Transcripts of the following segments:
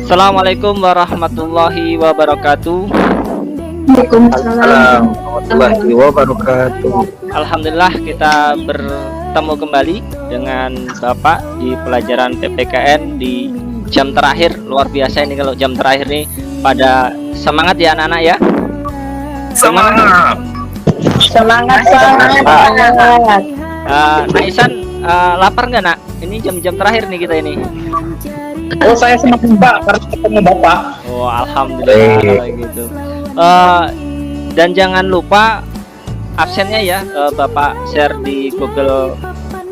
Assalamualaikum warahmatullahi wabarakatuh. Waalaikumsalam warahmatullahi wabarakatuh. Alhamdulillah kita bertemu kembali dengan Bapak di pelajaran PPKN di jam terakhir. Luar biasa ini kalau jam terakhir nih, pada semangat ya anak-anak ya. Semangat. Semangat. Nak Isan, lapar nggak nak? Ini jam-jam terakhir nih kita ini. Oh, saya senang Pak karena ketemu Bapak. Oh, alhamdulillah kalau gitu. Dan jangan lupa absennya ya, Bapak share di Google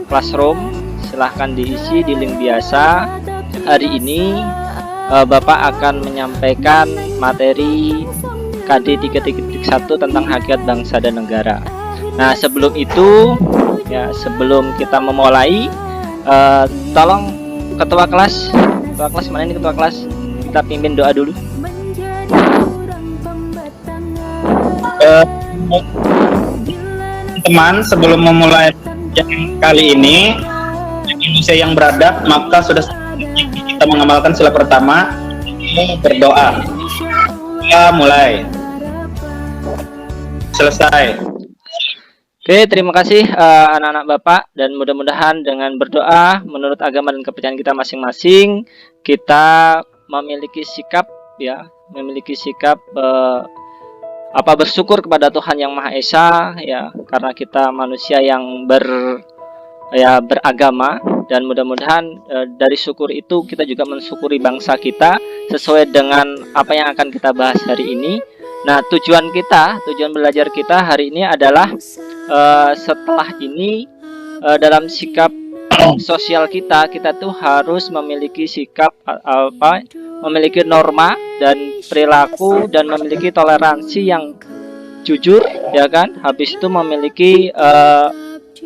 Classroom. Silahkan diisi di link biasa. Hari ini Bapak akan menyampaikan materi KD 3.1 tentang hakikat bangsa dan negara. Nah, sebelum itu ya, sebelum kita memulai, tolong ketua kelas mana ini, ketua kelas, kita pimpin doa dulu. Teman, sebelum memulai yang kali ini, Indonesia yang beradab, maka sudah kita mengamalkan sila pertama, berdoa. Kita mulai. Selesai. Oke, terima kasih anak-anak Bapak, dan mudah-mudahan dengan berdoa menurut agama dan kepercayaan kita masing-masing, kita memiliki sikap ya, bersyukur kepada Tuhan Yang Maha Esa ya, karena kita manusia yang beragama, dan mudah-mudahan dari syukur itu kita juga mensyukuri bangsa kita sesuai dengan apa yang akan kita bahas hari ini. Nah, tujuan belajar kita hari ini adalah setelah ini dalam sikap sosial kita tuh harus memiliki sikap memiliki norma dan perilaku, dan memiliki toleransi yang jujur ya kan. Habis itu memiliki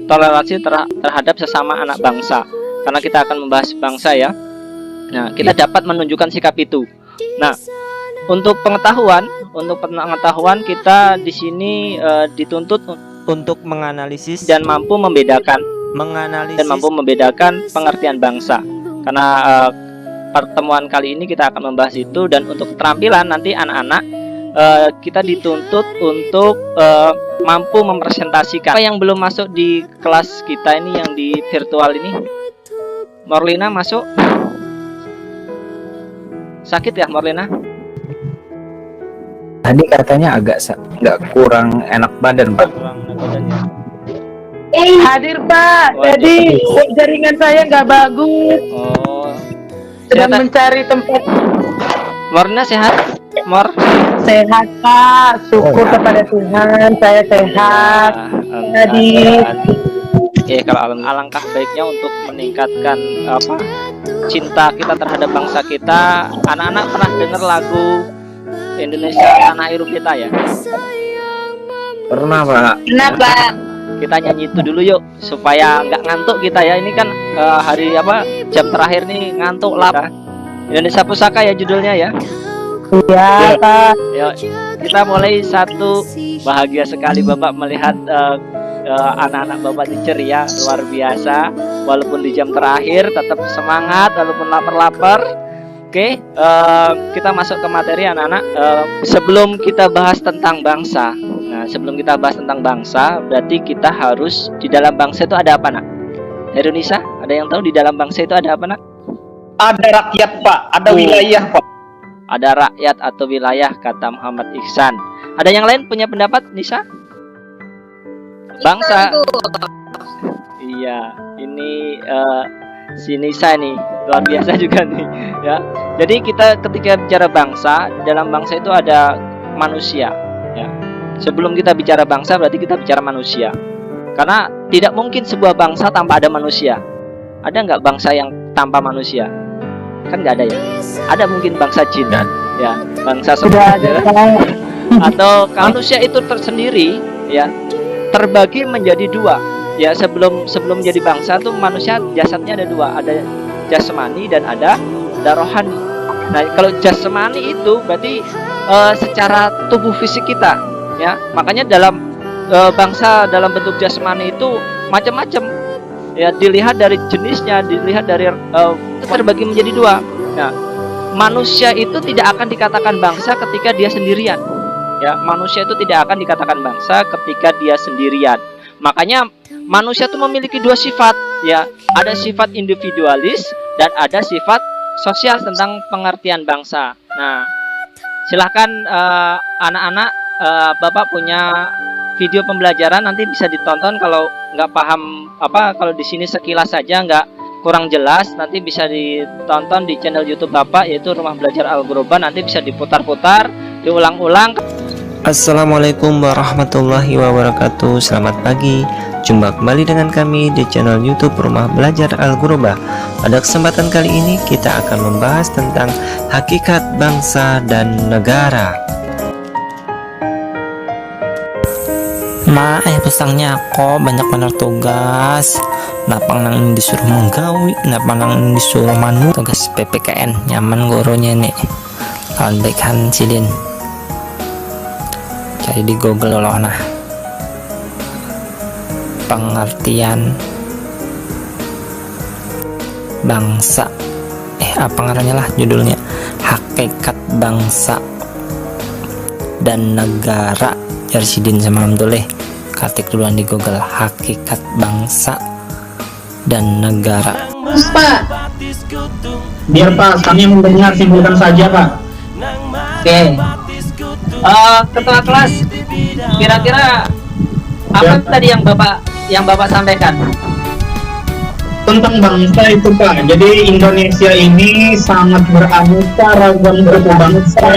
toleransi terhadap sesama anak bangsa, karena kita akan membahas bangsa ya. Nah, kita dapat menunjukkan sikap itu. Nah, untuk pengetahuan kita di sini dituntut untuk menganalisis dan mampu membedakan pengertian bangsa. Karena pertemuan kali ini kita akan membahas itu, dan untuk keterampilan nanti anak-anak kita dituntut untuk mampu mempresentasikan. Apa yang belum masuk di kelas kita ini, yang di virtual ini? Morlina masuk? Sakit ya Morlina? Tadi katanya agak kurang enak badan, Pak. Hadir Pak, jadi jaringan saya nggak bagus. Oh, Sedang mencari tempat. Morna sehat? Mor? Sehat Pak, syukur kepada Tuhan, saya sehat. Jadi, kalau alangkah baiknya untuk meningkatkan cinta kita terhadap bangsa kita. Anak-anak pernah dengar lagu Indonesia Tanah Air kita ya? Pernah, Pak. kenapa? Kita nyanyi itu dulu yuk, supaya nggak ngantuk kita ya. Ini kan hari jam terakhir nih, ngantuk lah. Indonesia Pusaka ya judulnya ya. Iya Pak. Yuk, kita mulai satu. Bahagia sekali Bapak melihat anak-anak Bapak ini ceria, luar biasa. Walaupun di jam terakhir tetap semangat, walaupun lapar-lapar. Oke, kita masuk ke materi anak-anak. Sebelum kita bahas tentang bangsa, berarti kita harus, di dalam bangsa itu ada apa nak? Indonesia, ada yang tahu di dalam bangsa itu ada apa nak? Ada rakyat Pak, ada wilayah Pak. Ada rakyat atau wilayah, kata Muhammad Ihsan. Ada yang lain punya pendapat, Nisa? Bangsa. Iya, ini si Nisa nih luar biasa juga nih ya. Jadi kita ketika bicara bangsa, dalam bangsa itu ada manusia ya. Sebelum kita bicara bangsa, berarti kita bicara manusia, karena tidak mungkin sebuah bangsa tanpa ada manusia. Ada nggak bangsa yang tanpa manusia? Kan nggak ada ya. Ada mungkin bangsa jin ya, bangsa semut ya. Atau manusia itu tersendiri ya, terbagi menjadi dua ya. Sebelum menjadi bangsa tuh manusia jasadnya ada dua, ada jasmani dan ada rohani. Nah, kalau jasmani itu berarti secara tubuh fisik kita ya. Makanya dalam bangsa dalam bentuk jasmani itu macam-macam ya, dilihat dari jenisnya, dilihat dari terbagi menjadi dua. Nah, manusia itu tidak akan dikatakan bangsa ketika dia sendirian. Ya, manusia itu tidak akan dikatakan bangsa ketika dia sendirian. Makanya manusia itu memiliki dua sifat, ya. Ada sifat individualis dan ada sifat sosial tentang pengertian bangsa. Nah, silahkan anak-anak, Bapak punya video pembelajaran, nanti bisa ditonton. Kalau nggak paham kalau di sini sekilas saja nggak kurang jelas, nanti bisa ditonton di channel YouTube Bapak, yaitu Rumah Belajar Al-Ghuraba. Nanti bisa diputar-putar, diulang-ulang. Assalamualaikum warahmatullahi wabarakatuh. Selamat pagi. Jumpa kembali dengan kami di channel YouTube Rumah Belajar Al-Ghuraba. Pada kesempatan kali ini kita akan membahas tentang hakikat bangsa dan negara. Pesangnya kok banyak bener tugas. Napang nang disuruh menggawi, napang nang disuruh manu. Tugas PPKN nyaman gurunya nih. Aldekan sidin. Cari di Google loh nah. Pengertian bangsa. Apa ngarannya lah judulnya? Hakikat bangsa dan negara. Cari sidin semalam tuh ketik duluan di Google, hakikat bangsa dan negara. Pak. Biar Pak, kami mendengar, simpulkan saja Pak. Oke. Ketua kelas, kira-kira apa tadi yang Bapak sampaikan? Tentang bangsa itu Pak, jadi Indonesia ini sangat beraneka ragam suku bangsa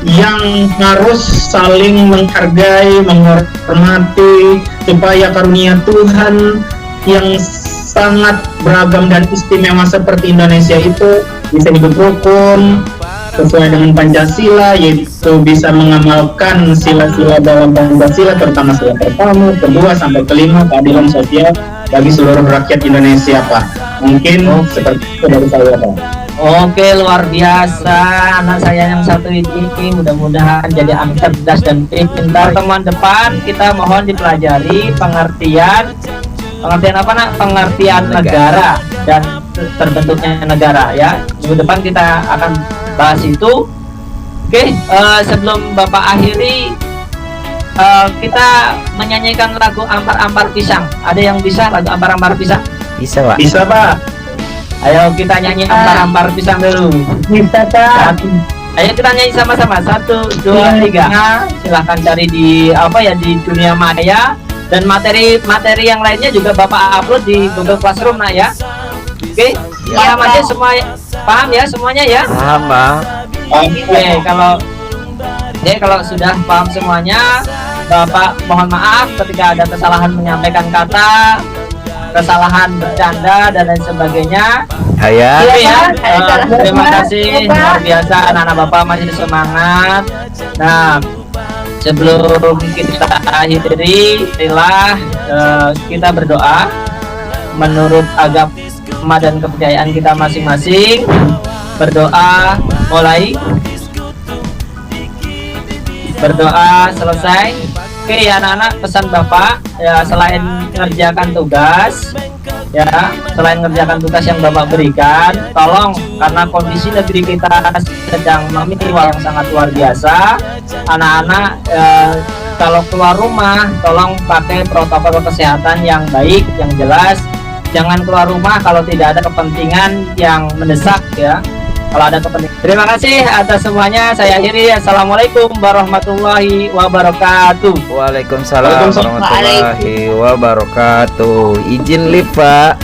yang harus saling menghargai, menghormati, supaya karunia Tuhan yang sangat beragam dan istimewa seperti Indonesia itu bisa hidup rukun sesuai dengan Pancasila, yaitu bisa mengamalkan sila-sila dalam Pancasila, terutama sila pertama, kedua sampai kelima, keadilan sosial bagi seluruh rakyat Indonesia Pak. Mungkin seperti itu dari saya Pak. Oke, luar biasa anak saya yang satu ini, mudah-mudahan jadi anak cerdas dan pintar. Teman depan kita mohon dipelajari pengertian apa nak? Pengertian negara dan terbentuknya negara ya. Minggu depan kita akan bahas itu. Oke, sebelum Bapak akhiri, kita menyanyikan lagu Ampar-Ampar Pisang. Ada yang bisa lagu Ampar-Ampar Pisang? Bisa Pak. Bisa Pak. Ayo kita nyanyi Ampar-Ampar Pisang dulu. Bisa Kak. Ayo kita nyanyi sama-sama. 1, 2, 3. Silahkan cari di di dunia maya, dan materi yang lainnya juga Bapak upload di Google Classroom nah ya. Oke, paham aja semua, paham ya semuanya ya? Paham Pak. Oke, kalau sudah paham semuanya, Bapak mohon maaf ketika ada kesalahan menyampaikan kata, kesalahan bercanda dan lain sebagainya. Saya Terima kasih, luar biasa anak-anak Bapak masih semangat. Nah, sebelum kita akhiri, kita berdoa menurut agama dan kepercayaan kita masing-masing. Berdoa mulai, berdoa selesai. Oke ya anak-anak, pesan Bapak ya, selain mengerjakan tugas ya, selain mengerjakan tugas yang Bapak berikan, tolong, karena kondisi negeri kita sedang mengalami yang sangat luar biasa, anak-anak kalau keluar rumah tolong pakai protokol kesehatan yang baik, yang jelas. Jangan keluar rumah kalau tidak ada kepentingan yang mendesak ya. Kalau ada kepentingan. Terima kasih atas semuanya. Saya akhiri. Assalamualaikum warahmatullahi wabarakatuh. Waalaikumsalam warahmatullahi wabarakatuh. Izin live Pak.